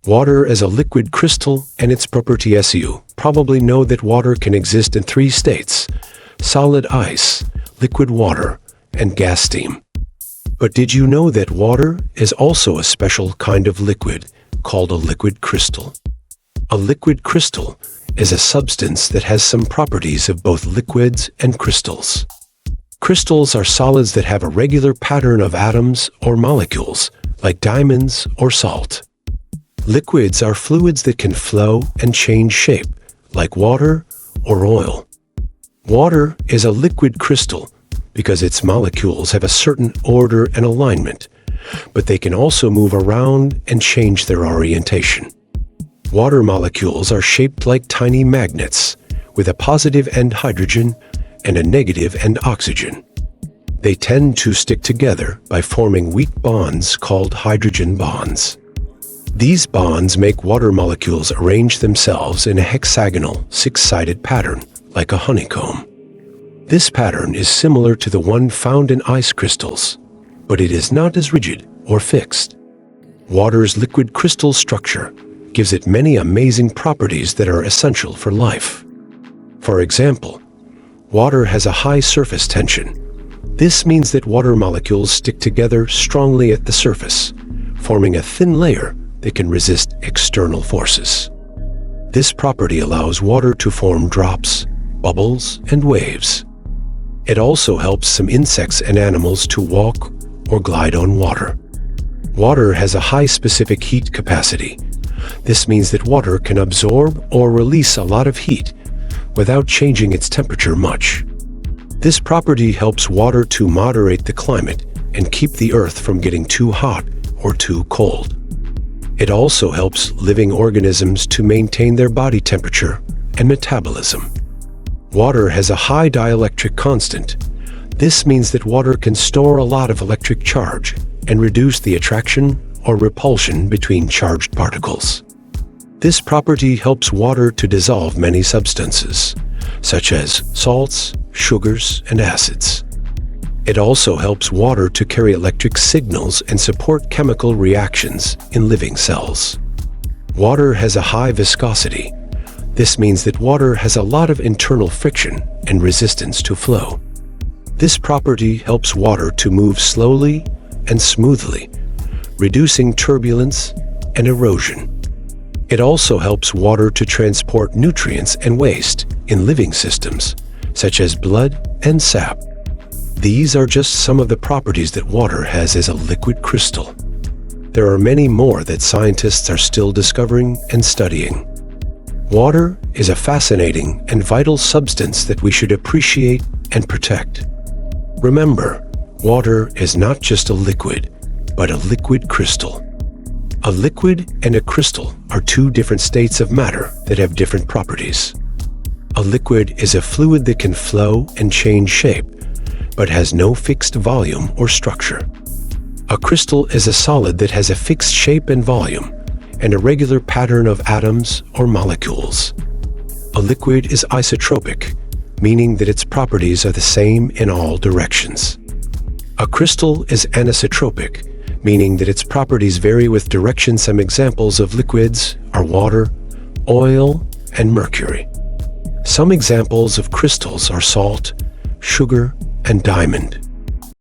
Water as a liquid crystal and its properties. You probably know that water can exist in three states: solid ice, liquid water, and gas steam. But did you know that water is also a special kind of liquid called a liquid crystal? A liquid crystal is a substance that has some properties of both liquids and crystals. Crystals are solids that have a regular pattern of atoms or molecules, like diamonds or salt. Liquids are fluids that can flow and change shape, like water or oil. Water is a liquid crystal because its molecules have a certain order and alignment, but they can also move around and change their orientation. Water molecules are shaped like tiny magnets, with a positive end hydrogen and a negative end oxygen. They tend to stick together by forming weak bonds called hydrogen bonds. These bonds make water molecules arrange themselves in a hexagonal, six-sided pattern, like a honeycomb. This pattern is similar to the one found in ice crystals, but it is not as rigid or fixed. Water's liquid crystal structure gives it many amazing properties that are essential for life. For example, water has a high surface tension. This means that water molecules stick together strongly at the surface, forming a thin layer that can resist external forces. This property allows water to form drops, bubbles, and waves. It also helps some insects and animals to walk or glide on water. Water has a high specific heat capacity. This means that water can absorb or release a lot of heat without changing its temperature much. This property helps water to moderate the climate and keep the earth from getting too hot or too cold. It also helps living organisms to maintain their body temperature and metabolism. Water has a high dielectric constant. This means that water can store a lot of electric charge and reduce the attraction or repulsion between charged particles. This property helps water to dissolve many substances, such as salts, sugars, and acids. It also helps water to carry electric signals and support chemical reactions in living cells. Water has a high viscosity. This means that water has a lot of internal friction and resistance to flow. This property helps water to move slowly and smoothly, reducing turbulence and erosion. It also helps water to transport nutrients and waste in living systems, such as blood and sap. These are just some of the properties that water has as a liquid crystal. There are many more that scientists are still discovering and studying. Water is a fascinating and vital substance that we should appreciate and protect. Remember, water is not just a liquid, but a liquid crystal. A liquid and a crystal are two different states of matter that have different properties. A liquid is a fluid that can flow and change shape, but has no fixed volume or structure. A crystal is a solid that has a fixed shape and volume, and a regular pattern of atoms or molecules. A liquid is isotropic, meaning that its properties are the same in all directions. A crystal is anisotropic, meaning that its properties vary with direction. Some examples of liquids are water, oil, and mercury. Some examples of crystals are salt, sugar, and diamond.